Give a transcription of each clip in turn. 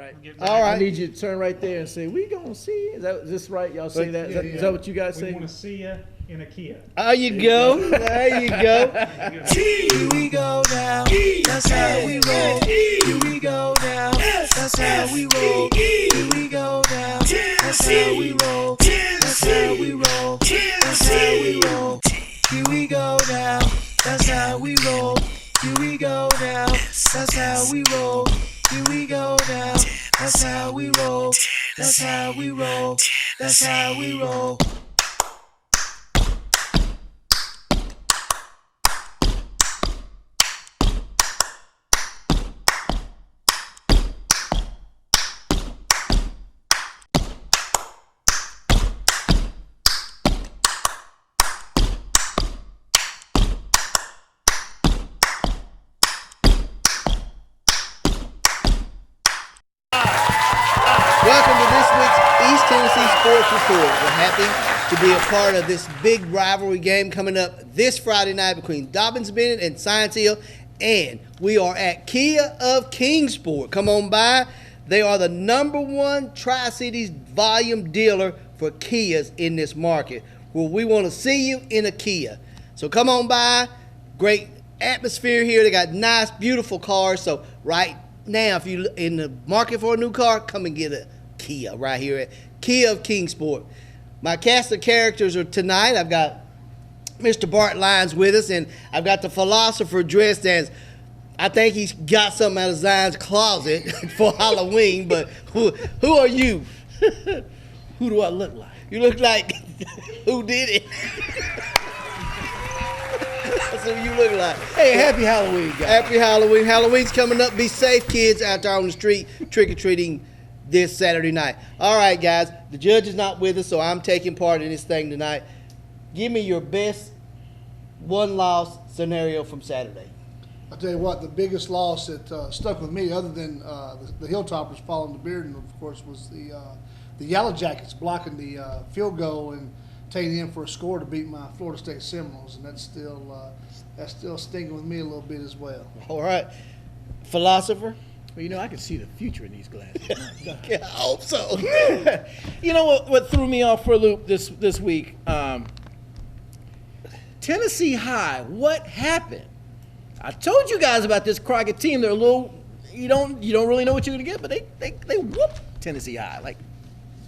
right. All right. I need you to turn right there and say, "We gonna see." Is this right? Y'all say that? Is that what you guys say? We want to see you in a Kia. There you go. There you go. Here we go now. That's how we roll. Here we go now. That's how we roll. Here we go now. That's how we roll. That's how we roll. That's how we roll. Here we go now. That's how we roll. Here we go now. That's how we roll. Here we go now. That's how we roll. That's how we roll. That's how we roll. Welcome to this week's East Tennessee Sports Report. We're happy to be a part of this big rivalry game coming up this Friday night between Dobyns-Bennett and Science Hill, and we are at Kia of Kingsport. Come on by. They are the #1 Tri-Cities volume dealer for Kias in this market. Well, we want to see you in a Kia. So come on by. Great atmosphere here. They got nice, beautiful cars. So right now, if you're in the market for a new car, come and get a Kia right here at Kia of Kingsport. My cast of characters are tonight. I've got Mr. Bart Lyons with us, and I've got the philosopher dressed as, I think he's got something out of Zion's closet for Halloween, but who are you? Who do I look like? You look like, who did it? That's who you look like. Hey, happy Halloween, guys. Happy Halloween. Halloween's coming up. Be safe, kids, out there on the street trick-or-treating this Saturday night. All right, guys. The judge is not with us, so I'm taking part in this thing tonight. Give me your best one-loss scenario from Saturday. I'll tell you what, the biggest loss that stuck with me, other than the Hilltoppers falling to Bearden, of course, was the Yellow Jackets blocking the field goal and taking in for a score to beat my Florida State Seminoles, and that's still stinging with me a little bit as well. All right. Philosopher? Well, you know, I can see the future in these glasses. I hope so. You know what threw me off for a loop this week? Tennessee High. What happened? I told you guys about this Crockett team. They're a little. You don't really know what you're gonna get, but they whooped Tennessee High, like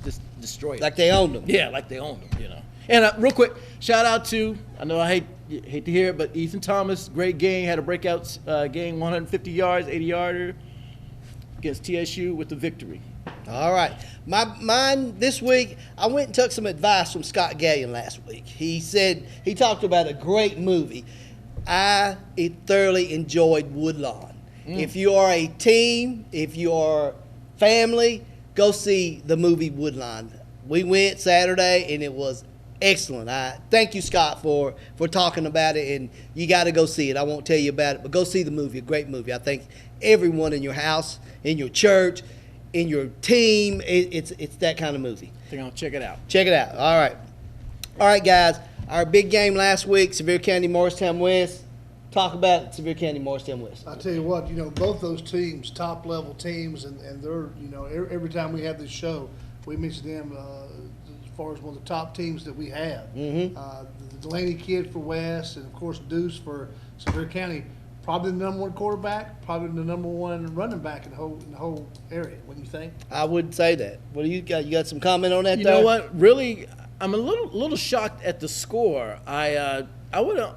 just destroyed. Like they owned them. Yeah, like they owned them. You know. And real quick, shout out to, I know I hate to hear it, but Ethan Thomas, great game, had a breakout game, 150 yards, 80-yarder against TSU with the victory. All right. Mine this week, I went and took some advice from Scott Gallion last week. He talked about a great movie. I thoroughly enjoyed Woodlawn. If you are a team, if you are family, go see the movie Woodlawn. We went Saturday, and it was excellent. I thank you, Scott, for talking about it, and you got to go see it. I won't tell you about it, but go see the movie. A great movie. I think everyone in your house, in your church, in your team, it's that kind of movie. I think I'll check it out. Check it out. All right, guys. Our big game last week, Sevier County, Morristown West. Talk about Sevier County, Morristown West. I'll tell you what, both those teams, top level teams, and they're, every time we have this show, we mention them as far as one of the top teams that we have. Mm-hmm. The Delaney kid for West, and of course Deuce for Sevier County. Probably the #1 quarterback, probably the #1 running back in the whole area. What do you think? I would say that. What do you got? You got some comment on that? You know what? Really, I'm a little shocked at the score. I would have.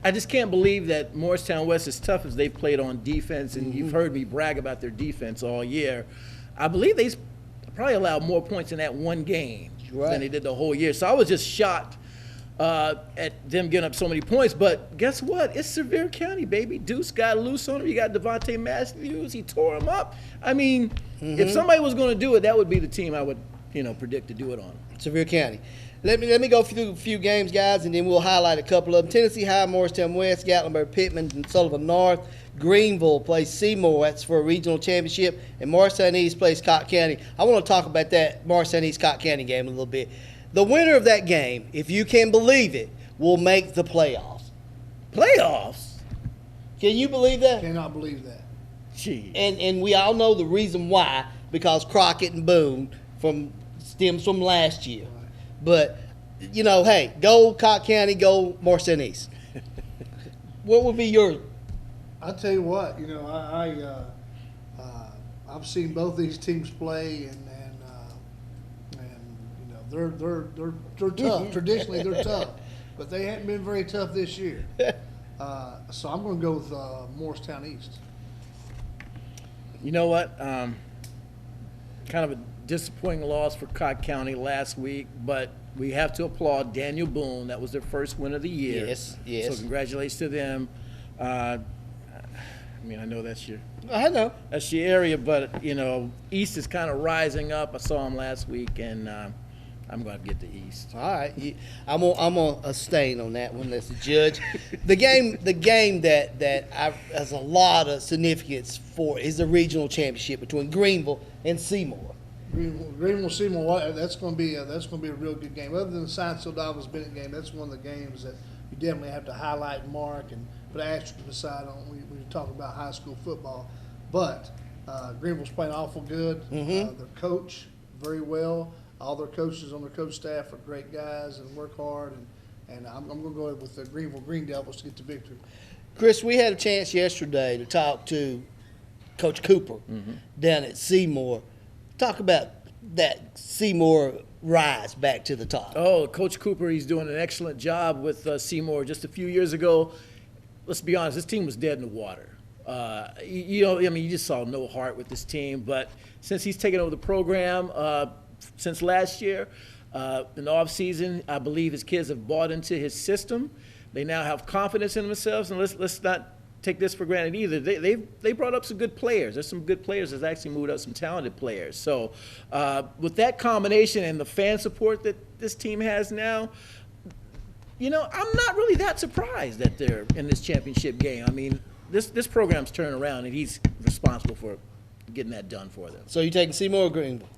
I just can't believe that Morristown West, as tough as they've played on defense, and you've heard me brag about their defense all year, I believe they probably allowed more points in that one game than they did the whole year. So I was just shocked at them getting up so many points. But guess what? It's Sevier County, baby. Deuce got loose on him. You got Devontae Matthews. He tore him up. I mean, if somebody was going to do it, that would be the team I would predict to do it on. Sevier County. Let me go through a few games, guys, and then we'll highlight a couple of them. Tennessee High, Morristown West, Gatlinburg, Pittman, and Sullivan North. Greenville plays Seymour. That's for a regional championship. And Morristown East plays Cott County. I want to talk about that Morristown East Cott County game a little bit. The winner of that game, if you can believe it, will make the playoffs. Playoffs? Can you believe that? Cannot believe that. Gee. And we all know the reason why, because Crockett and Boone stems from last year. But, hey, go Cobb County, go Morristown East. What would be your? I tell you what, I've seen both these teams play, and they're tough. Traditionally, they're tough, but they haven't been very tough this year. So I'm going to go with Morristown East. You know what? Kind of a disappointing loss for Cobb County last week, but we have to applaud Daniel Boone. That was their first win of the year. Yes. So congratulations to them. I know I know. that's your area, but East is kind of rising up. I saw them last week, and I'm going to get the East. All right, I'm gonna abstain on that one as a judge. The game that has a lot of significance for is the regional championship between Greenville and Seymour. Greenville Seymour, that's going to be a real good game. Other than the Science Hill Dobyns-Bennett game, that's one of the games that you definitely have to highlight and mark and put an asterisk beside on when you talk about high school football. But Greenville's playing awful good. Their coach very well. All their coaches on their coach staff are great guys and work hard. And I'm going to go with the Greenville Green Devils to get the victory. Chris, we had a chance yesterday to talk to Coach Cooper down at Seymour. Talk about that Seymour rise back to the top. Oh, Coach Cooper, he's doing an excellent job with Seymour. Just a few years ago, let's be honest, this team was dead in the water. You just saw no heart with this team. But since he's taken over the program since last year, in the offseason, I believe his kids have bought into his system. They now have confidence in themselves, and let's not take this for granted either. They brought up some good players. There's some good players that's actually moved up some talented players. So with that combination and the fan support that this team has now, I'm not really that surprised that they're in this championship game. I mean, this program's turning around, and he's responsible for getting that done for them. So you taking Seymour or Greenville?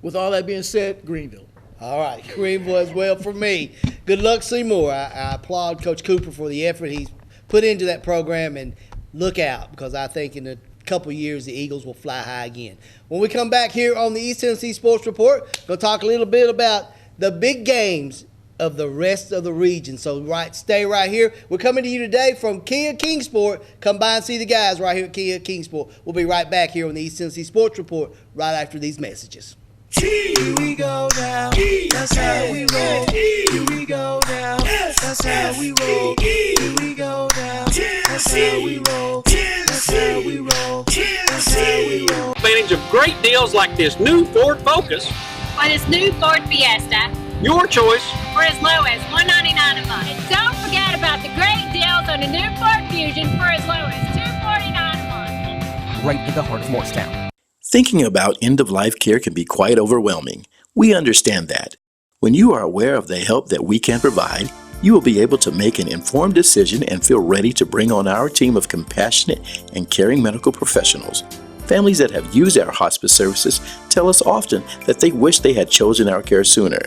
With all that being said, Greenville. All right, Greenville as well for me. Good luck, Seymour. I applaud Coach Cooper for the effort he's put into that program, and look out, because I think in a couple of years the Eagles will fly high again. When we come back here on the East Tennessee Sports Report, we'll talk a little bit about the big games of the rest of the region. So stay right here. We're coming to you today from Kia of Kingsport. Come by and see the guys right here at Kia of Kingsport. We'll be right back here on the East Tennessee Sports Report right after these messages. Here we go now. That's how we roll. Here we go now. That's how we roll. Here we go now. That's how we roll. That's how we roll. That's how we roll. Advantage of great deals like this new Ford Focus. Or this new Ford Fiesta. Your choice. For as low as $199 a month. And don't forget about the great deals on the new Ford Fusion for as low as $249 a month. Right in the heart of Morristown. Thinking about end-of-life care can be quite overwhelming. We understand that. When you are aware of the help that we can provide, you will be able to make an informed decision and feel ready to bring on our team of compassionate and caring medical professionals. Families that have used our hospice services tell us often that they wish they had chosen our care sooner.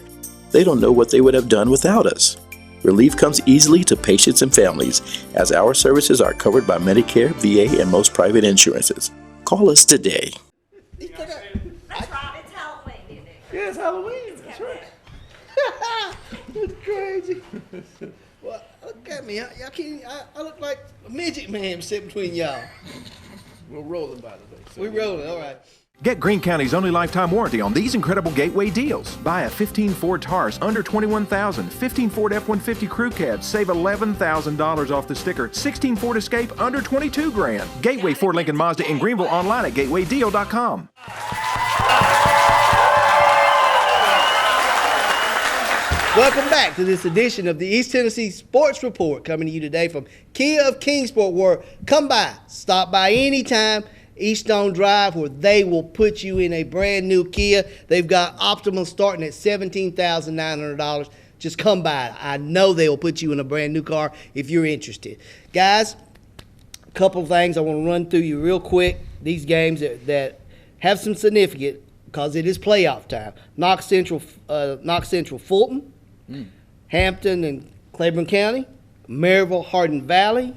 They don't know what they would have done without us. Relief comes easily to patients and families, as our services are covered by Medicare, VA, and most private insurances. Call us today. That's right. It's Halloween, isn't it? Yeah, it's Halloween. That's right. That's crazy. Well, look at me. I look like a midget man sitting between y'all. We're rolling, by the way. So We're rolling, all right. Get Greene County's only lifetime warranty on these incredible gateway deals. Buy a 15 Ford Taurus under $21,000, 15 Ford F-150 Crew Cabs, save $11,000 off the sticker, 16 Ford Escape under $22,000. Gateway Ford Lincoln Mazda in Greenville, online at gatewaydeal.com. Welcome back to this edition of the East Tennessee Sports Report, coming to you today from Kia of Kingsport, where come by, stop by anytime, Eaststone Drive, where they will put you in a brand new Kia. They've got Optima starting at $17,900. Just come by. I know they will put you in a brand new car if you're interested. Guys, a couple of things I want to run through you real quick. These games that have some significance because it is playoff time. Knox Central Fulton, Hampton and Claiborne County, Maryville, Hardin Valley.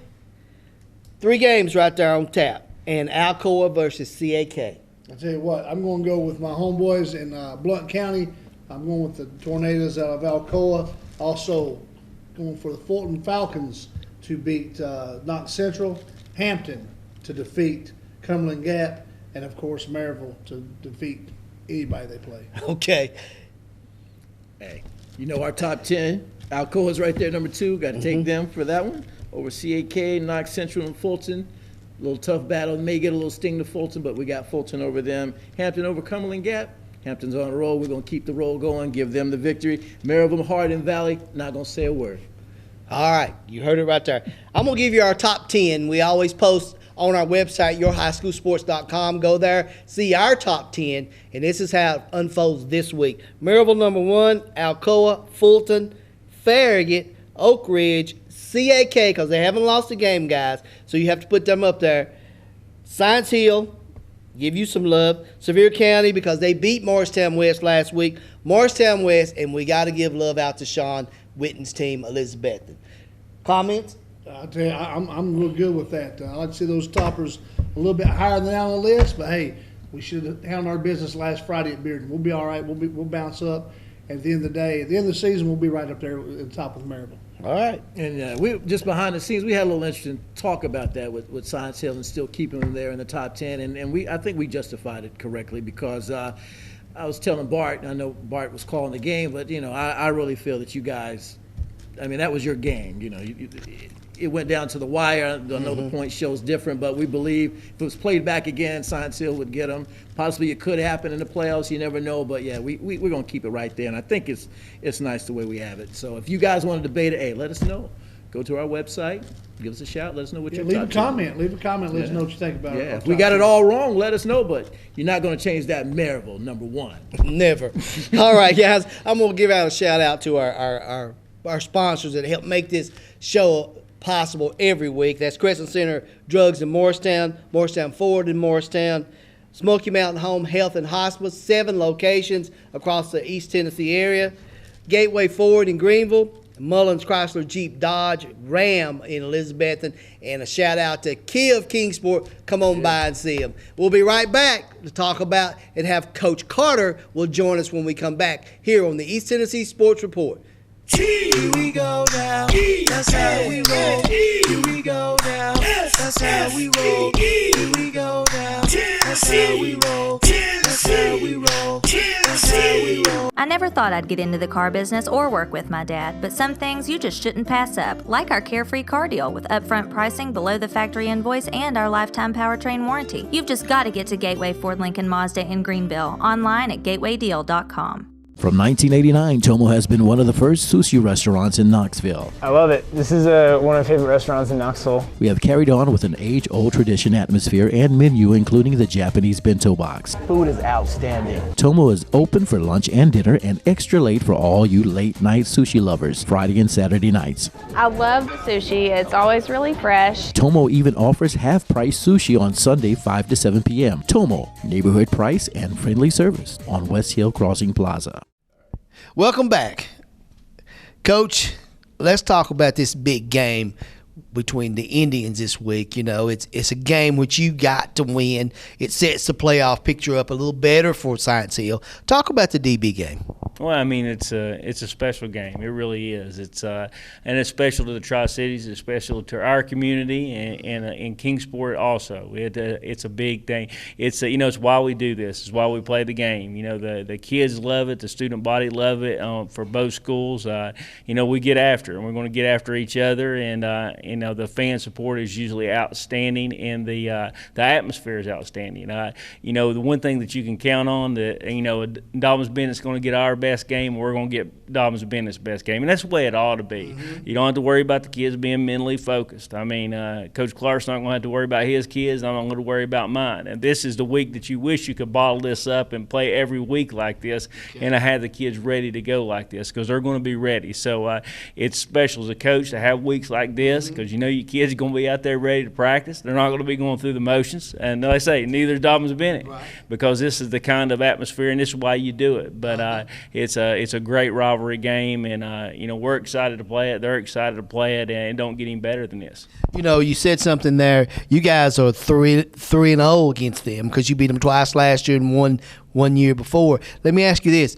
3 games right there on tap. and Alcoa versus CAK. I tell you what, I'm going to go with my homeboys in Blount County. I'm going with the Tornadoes out of Alcoa. Also going for the Fulton Falcons to beat Knox Central, Hampton to defeat Cumberland Gap, and of course Maryville to defeat anybody they play. Okay. Hey, you know our top 10. Alcoa's right there, number 2. Got to take them for that one. Over CAK, Knox Central, and Fulton. A little tough battle. May get a little sting to Fulton, but we got Fulton over them. Hampton over Cumberland Gap. Hampton's on a roll. We're going to keep the roll going, give them the victory. Maryville, Hardin Valley, not going to say a word. All right, you heard it right there. I'm going to give you our top 10. We always post on our website, yourhighschoolsports.com. Go there, see our top 10, and this is how it unfolds this week. Maryville number 1, Alcoa, Fulton, Farragut, Oak Ridge, CAK, because they haven't lost a game, guys, so you have to put them up there. Science Hill, give you some love. Sevier County, because they beat Morristown West last week. Morristown West, and we got to give love out to Sean Witten's team, Elizabethton. Comments? I tell you, I'm real good with that. I like to see those toppers a little bit higher than down the list, but hey, we should have handled our business last Friday at Bearden. We'll be all right. We'll bounce up. At the end of the day, at the end of the season, we'll be right up there at the top with Maryville. All right. And we just behind the scenes, we had a little interesting talk about that with Science Hill and still keeping them there in the top 10. And I think we justified it correctly because I was telling Bart, I know Bart was calling the game, but, I really feel that you guys, that was your game. It went down to the wire. I know the point shows different, but we believe if it was played back again, Science Hill would get them. Possibly it could happen in the playoffs. You never know, but yeah, we're going to keep it right there, and I think it's nice the way we have it. So if you guys want to debate it, hey, let us know. Go to our website, give us a shout, let us know what you're leave a comment. Leave a comment. Let us know what you think about it. Yeah, if we got it all wrong, let us know, but you're not going to change that Maryville, number 1. Never. All right, guys, I'm going to give out a shout out to our sponsors that help make this show possible every week. That's Crescent Center Drugs in Morristown, Morristown Ford in Morristown, Smoky Mountain Home Health and Hospice, 7 locations across the East Tennessee area, Gateway Ford in Greenville, Mullins Chrysler Jeep Dodge Ram in Elizabethton, and a shout out to Kia of Kingsport. Come on by and see them. We'll be right back to talk about and have Coach Carter will join us when we come back here on the East Tennessee Sports Report. Here we go now. That's how we roll. Here we go now. That's how we roll. Here we go now. That's how we roll. That's how we roll. That's how we roll. I never thought I'd get into the car business or work with my dad, but some things you just shouldn't pass up, like our carefree car deal with upfront pricing below the factory invoice and our lifetime powertrain warranty. You've just got to get to Gateway Ford Lincoln Mazda in Greenville, online at gatewaydeal.com. From 1989, Tomo has been one of the first sushi restaurants in Knoxville. I love it. This is one of my favorite restaurants in Knoxville. We have carried on with an age-old tradition atmosphere and menu, including the Japanese bento box. Food is outstanding. Tomo is open for lunch and dinner and extra late for all you late-night sushi lovers, Friday and Saturday nights. I love the sushi. It's always really fresh. Tomo even offers half-price sushi on Sunday, 5 to 7 p.m. Tomo, neighborhood price and friendly service on West Hill Crossing Plaza. Welcome back. Coach, let's talk about this big game between the Indians this week. It's a game which you got to win. It sets the playoff picture up a little better for Science Hill. Talk about the DB game. Well, it's a special game. It really is. And it's special to the Tri-Cities. It's special to our community and in Kingsport also. It's a big thing. It's why we do this. It's why we play the game. The kids love it. The student body love it for both schools. We get after it, and we're going to get after each other. And the fan support is usually outstanding, and the atmosphere is outstanding. The one thing that you can count on that Dobyns-Bennett's going to get our best game, we're going to get Dobyns-Bennett's best game, and that's the way it ought to be. You don't have to worry about the kids being mentally focused. Coach Clark's not going to have to worry about his kids. I'm not going to worry about mine. And this is the week that you wish you could bottle this up and play every week like this, and I have the kids ready to go like this because they're going to be ready. So it's special as a coach to have weeks like this because your kids are going to be out there ready to practice. They're not going to be going through the motions, and like I say, neither is Dobyns-Bennett because this is the kind of atmosphere, and this is why you do it. But it's a great rivalry game, and you know, we're excited to play it. They're excited to play it, and don't get any better than this. You know, you said something there. You guys are 3-0 against them because you beat them twice last year and one year before. Let me ask you this.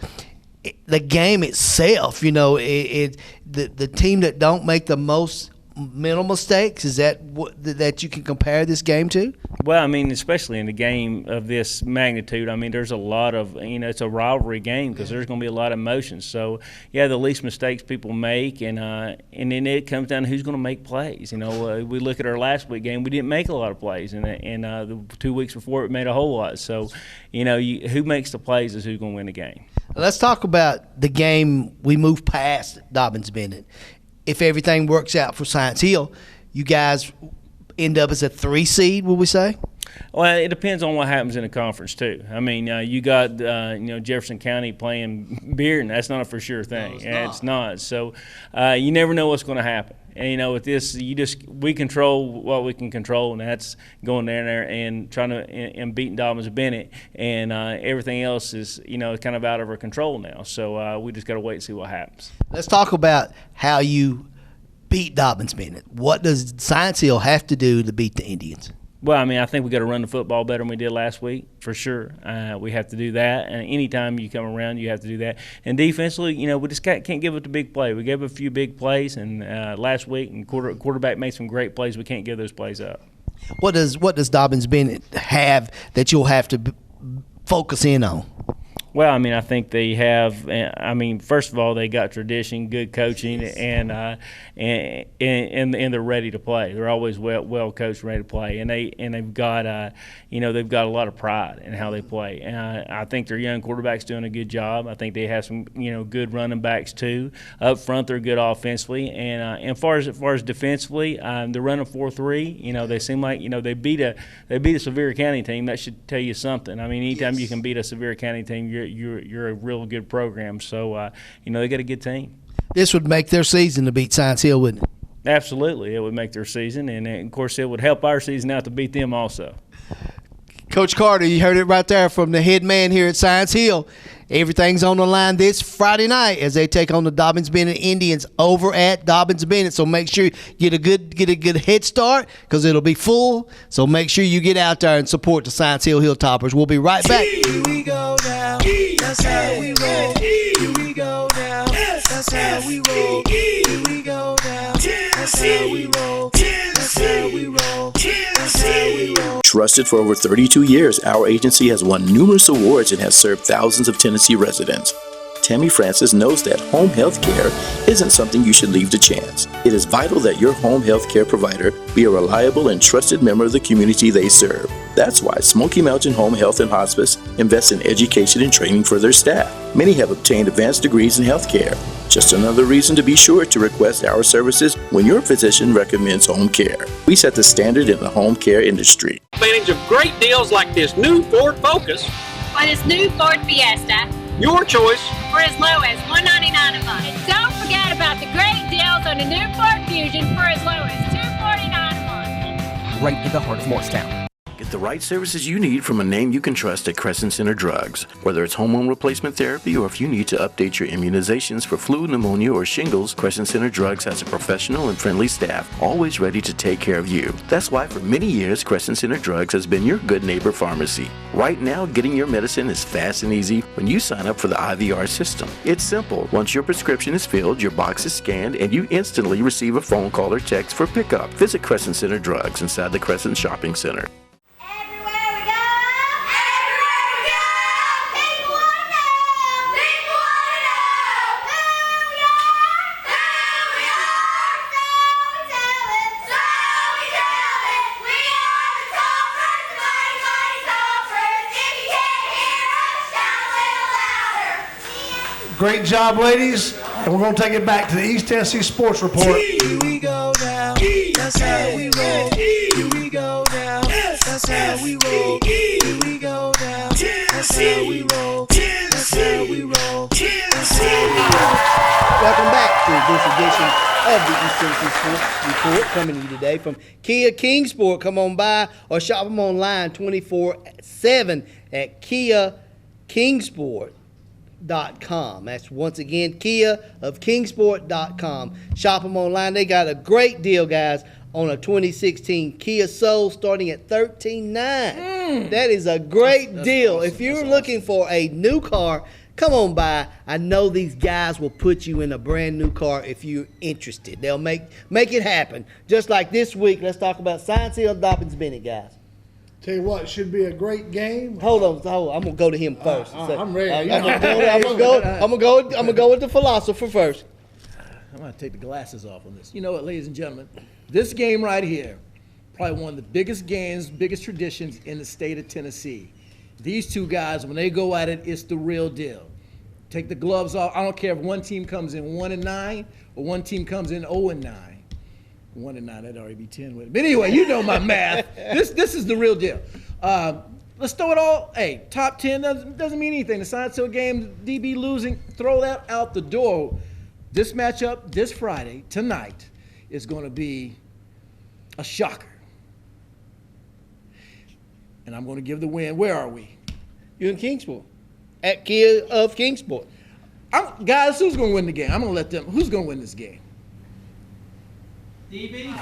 The game itself, you know, the team that don't make the most mental mistakes, is that that you can compare this game to? Well, I mean, especially in a game of this magnitude, I mean, there's a lot of, you know, it's a rivalry game because there's going to be a lot of emotions. So, yeah, the least mistakes people make, and then it comes down to who's going to make plays. You know, we look at our last week game, we didn't make a lot of plays, and the 2 weeks before it made a whole lot. So, you know, who makes the plays is who's going to win the game. Let's talk about the game. We move past Dobyns-Bennett. If everything works out for Science Hill, you guys end up as a 3 seed, will we say? Well, it depends on what happens in the conference too. I mean, you got you know, Jefferson County playing Bearden. That's not a for sure thing. No, it's not. So you never know what's going to happen. And you know, with this, we control what we can control, and that's going down there and trying to and beating Dobyns-Bennett, and everything else is, you know, kind of out of our control now. So we just got to wait and see what happens. Let's talk about how you beat Dobyns-Bennett. What does Science Hill have to do to beat the Indians? Well, I mean, I think we got to run the football better than we did last week, for sure. We have to do that, and anytime you come around, you have to do that. And defensively, you know, we just can't give up the big play. We gave up a few big plays, and last week, and quarterback made some great plays. We can't give those plays up. What does Dobyns-Bennett have that you'll have to focus in on? Well, I mean, I think they have. I mean, first of all, they got tradition, good coaching, and they're ready to play. They're always well coached, ready to play, and they've got you know, they've got a lot of pride in how they play. And I think their young quarterback's doing a good job. I think they have some, you know, good running backs too. Up front, they're good offensively, and as far as defensively, they're running 4-3. You know, they seem like, you know, they beat a Sevier County team. That should tell you something. I mean, anytime you can beat a Sevier County team, you're a real good program. So you know, they got a good team. This would make their season to beat Science Hill, wouldn't it? Absolutely, it would make their season, and of course, it would help our season out to beat them also. Coach Carter, you heard it right there from the head man here at Science Hill. Everything's on the line this Friday night as they take on the Dobyns-Bennett Indians over at Dobyns-Bennett. So make sure you get a good head start because it'll be full. So make sure you get out there and support the Science Hill Hilltoppers. We'll be right back. Here we go now. That's how we roll. Here we go now. That's how we roll. Here we go now. That's how we roll. That's how we roll. That's how we roll. Trusted for over 32 years, our agency has won numerous awards and has served thousands of Tennessee residents. Tammy Francis knows that home health care isn't something you should leave to chance. It is vital that your home health care provider be a reliable and trusted member of the community they serve. That's why Smoky Mountain Home Health and Hospice invests in education and training for their staff. Many have obtained advanced degrees in health care. Just another reason to be sure to request our services when your physician recommends home care. We set the standard in the home care industry. Advantage of great deals like this new Ford Focus. Or this new Ford Fiesta. Your choice. For as low as $199 a month. And don't forget about the great deals on the new Ford Fusion for as low as $249 a month. Right in the heart of Morristown. Get the right services you need from a name you can trust at Crescent Center Drugs. Whether it's hormone replacement therapy or if you need to update your immunizations for flu, pneumonia, or shingles, Crescent Center Drugs has a professional and friendly staff always ready to take care of you. That's why for many years, Crescent Center Drugs has been your good neighbor pharmacy. Right now, getting your medicine is fast and easy when you sign up for the IVR system. It's simple. Once your prescription is filled, your box is scanned, and you instantly receive a phone call or text for pickup. Visit Crescent Center Drugs inside the Crescent Shopping Center. Great job, ladies. And we're going to take it back to the East Tennessee Sports Report. Here we go now. That's how we roll. Here we go now. That's how we roll. Here we go now. That's how we roll. That's how we roll. That's how we roll. Welcome back to this edition of the East Tennessee Sports Report, coming to you today from Kia of Kingsport. Come on by or shop them online 24/7 at Kia Kingsport. KiaofKingsport.com. That's once again KiaofKingsport.com. Shop them online. They got a great deal, guys, on a 2016 Kia Soul starting at $13,900. That is a great deal. Awesome. If you're looking for a new car, come on by. I know these guys will put you in a brand new car if you're interested. They'll make it happen. Just like this week, let's talk about Science Hill and Dobyns-Bennett, guys. Tell you what, it should be a great game. Hold on. I'm gonna go to him first. I'm ready. I'm gonna go with the philosopher first. I'm going to take the glasses off on this. You know what, ladies and gentlemen? This game right here, probably one of the biggest games, biggest traditions in the state of Tennessee. These two guys, when they go at it, it's the real deal. Take the gloves off. I don't care if one team comes in 1-9 or one team comes in 0-9. 1-9, that'd already be 10 with it. But anyway, you know my math. This is the real deal. Let's throw it all. Hey, top 10 doesn't mean anything. The Science Hill game, DB losing, throw that out the door. This matchup this Friday, tonight, is going to be a shocker. And I'm going to give the win. Where are we? You're in Kingsport. At Kia of Kingsport. Guys, who's going to win the game? I'm going to let them. Who's going to win this game? DB? All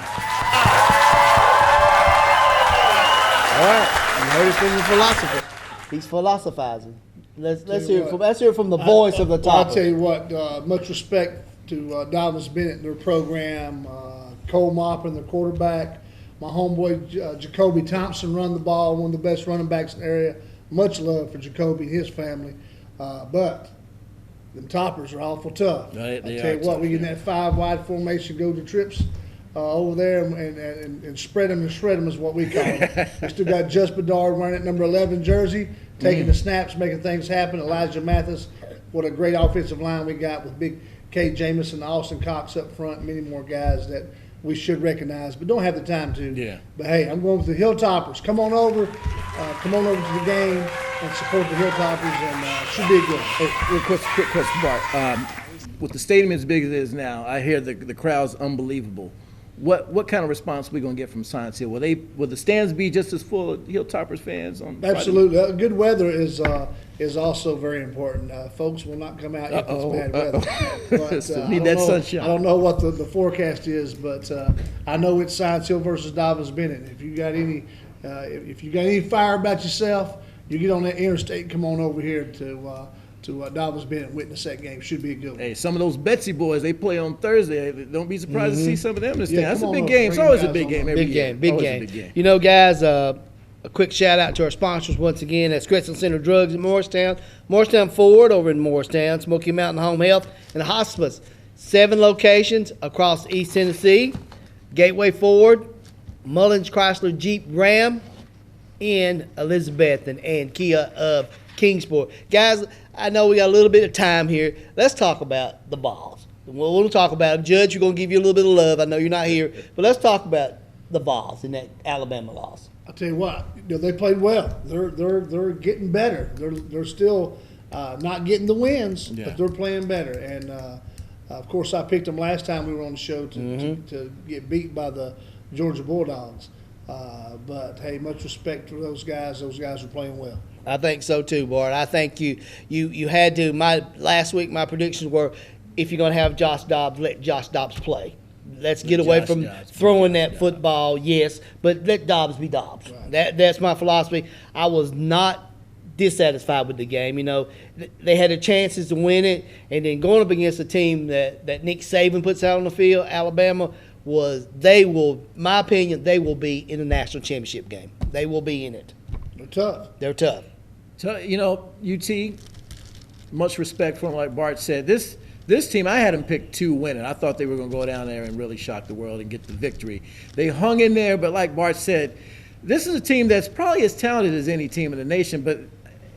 right. I heard it from the philosopher. He's philosophizing. Let's hear it from the voice of the top. I'll tell you what, much respect to Dobyns-Bennett and their program, Cole Maupin, their quarterback, my homeboy Jacoby Thompson run the ball, one of the best running backs in the area. Much love for Jacoby and his family. But them toppers are awful tough. Right, I tell you what, we get in that 5-wide formation, go to trips over there and spread them and shred them is what we call them. We still got Just Bedard wearing at number 11 jersey, taking the snaps, making things happen. Elijah Mathis, what a great offensive line we got with big Kay Jamison, Austin Cox up front, many more guys that we should recognize, but don't have the time to. Yeah. But hey, I'm going with the Hilltoppers. Come on over to the game and support the Hilltoppers, and should be a good one. Hey, real quick question, Bart. With the stadium as big as it is now, I hear the crowd's unbelievable. What kind of response are we going to get from Science Hill? Will the stands be just as full of Hilltoppers fans on Friday? Absolutely. Good weather is also very important. Folks will not come out if it's bad weather. But, So need that sunshine. I don't know what the forecast is, but I know it's Science Hill versus Dobyns-Bennett. If you got any fire about yourself, you get on that interstate and come on over here to Dobyns-Bennett and witness that game. Should be a good one. Hey, some of those Betsy boys, they play on Thursday. Don't be surprised to see some of them in the stand. That's a come big on game. over. It's always a Bring big guys game on. every Big year. game, big Always game. a big game. You know, guys, a quick shout out to our sponsors once again. That's Crescent Center Drugs in Morristown, Morristown Ford over in Morristown, Smoky Mountain Home Health, and Hospice. 7 locations across East Tennessee. Gateway Ford, Mullins Chrysler Jeep Ram, in Elizabeth and Kia of Kingsport. Guys, I know we got a little bit of time here. Let's talk about the balls. We'll talk about them. Judge, we're going to give you a little bit of love. I know you're not here, but let's talk about the balls in that Alabama loss. I'll tell you what, they played well. They're getting better. They're still not getting the wins, but they're playing better. And of course, I picked them last time we were on the show to get beat by the Georgia Bulldogs. But hey, much respect for those guys. Those guys are playing well. I think so too, Bart. I think you had to. Last week my predictions were, if you're going to have Josh Dobbs, let Josh Dobbs play. Let's get away from throwing that football, yes, but let Dobbs be Dobbs. Right. That's my philosophy. I was not dissatisfied with the game. You know, they had the chances to win it, and then going up against a team that Nick Saban puts out on the field, Alabama, my opinion, they will be in the national championship game. They will be in it. They're tough. They're tough. So, you know, UT, much respect for them, like Bart said. This team, I had them pick 2 winning. I thought they were going to go down there and really shock the world and get the victory. They hung in there, but like Bart said, this is a team that's probably as talented as any team in the nation, but,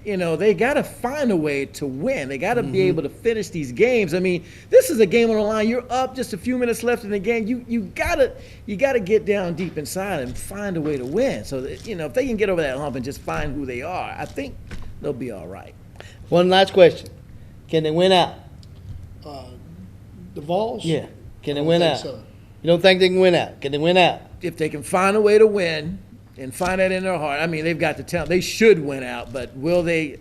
you know, they got to find a way to win. They got to be able to finish these games. I mean, this is a game on the line. You're up, just a few minutes left in the game. You gotta get down deep inside and find a way to win. So, that, you know, if they can get over that hump and just find who they are, I think they'll be all right. One last question. Can they win out? The Vols? Yeah. Can they win out? So. You don't think they can win out? Can they win out? If they can find a way to win and find that in their heart, I mean, they've got the talent. They should win out, but will they?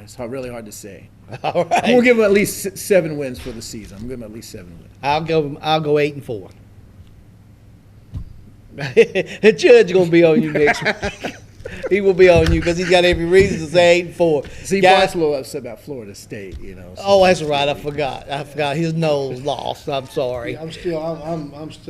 It's really hard to say. All right. I'm gonna give them at least 7 wins for the season. I'm gonna give them at least 7 wins. I'll go 8-4. The judge gonna be on you next week. He will be on you because he's got every reason to say 8-4. See, Bart's a little upset about Florida State, you know. So. Oh, that's right. I forgot. His nose lost. I'm sorry. Yeah, I'm still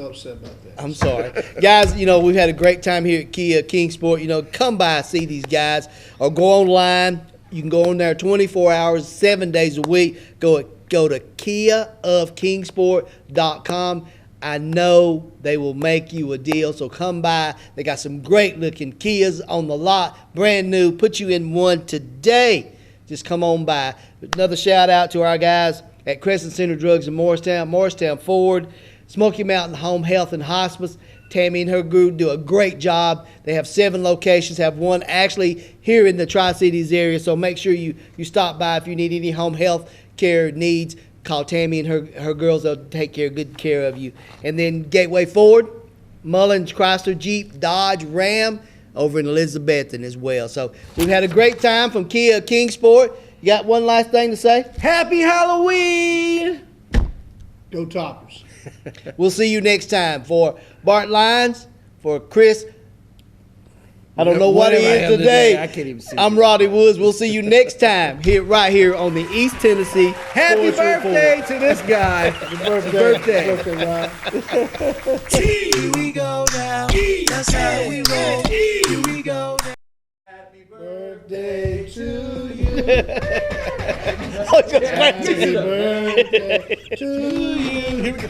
upset about that. I'm sorry. Guys, you know, we've had a great time here at Kia of Kingsport. You know, come by and see these guys or go online. You can go on there 24 hours, 7 days a week. Go to KiaofKingsport.com. I know they will make you a deal, so come by. They got some great-looking Kias on the lot, brand new. Put you in one today. Just come on by. Another shout-out to our guys at Crescent Center Drugs in Morristown Ford, Smoky Mountain Home Health and Hospice. Tammy and her group do a great job. They have 7 locations, have one actually here in the Tri-Cities area, so make sure you stop by if you need any home health care needs. Call Tammy and her girls. They'll take good care of you. And then Gateway Ford, Mullins, Chrysler, Jeep, Dodge, Ram over in Elizabethton as well. So we've had a great time from Kia of Kingsport. You got one last thing to say? Happy Halloween! Go Toppers. We'll see you next time. For Bart Lyons, for Chris, I don't know what he is today. I can't even see. I'm Roddy Woods. We'll see you next time right here on the East Tennessee Happy Sports birthday Report. to this guy. Birthday, Ryan. Here we go now. That's how we roll. Here we go now. Happy birthday to you. Happy birthday to you. Here we go.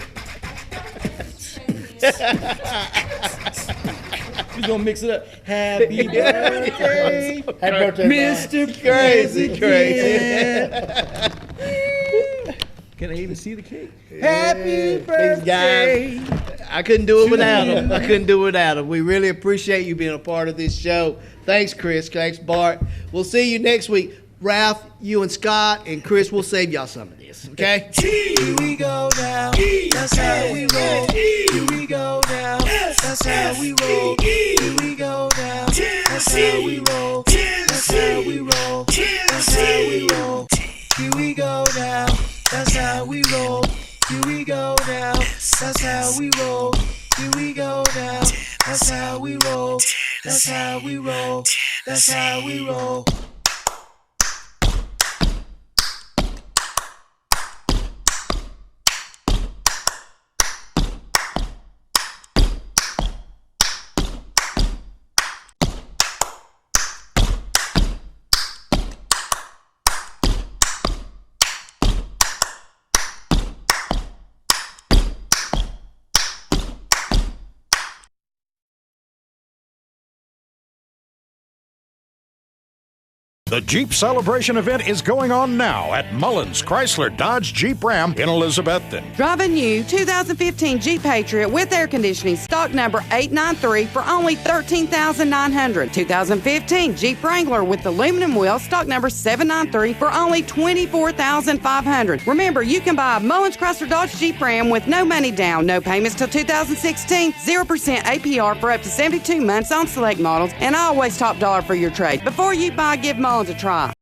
We're gonna mix it up. Happy birthday, Happy birthday, Mr. Crazy. Can I even see the cake? Happy These birthday. guys, I couldn't do it without them. We really appreciate you being a part of this show. Thanks, Chris. Thanks, Bart. We'll see you next week. Ralph, you and Scott, and Chris, we'll save y'all some of this, okay? Here we go now. That's how we roll. Here we go now. That's how we roll. Here we go now. That's how we roll. That's how we roll. That's how we roll. Here we go now. That's how we roll. Here we go now. That's how we roll. Here we go now. That's how we roll. That's how we roll. That's how we roll. The Jeep Celebration event is going on now at Mullins Chrysler Dodge Jeep Ram in Elizabethton. Drive a new 2015 Jeep Patriot with air conditioning, stock number 893 for only $13,900. 2015 Jeep Wrangler with aluminum wheels, stock number 793 for only $24,500. Remember, you can buy a Mullins Chrysler Dodge Jeep Ram with no money down, no payments till 2016, 0% APR for up to 72 months on select models, and always top dollar for your trade. Before you buy, give Mullins a try.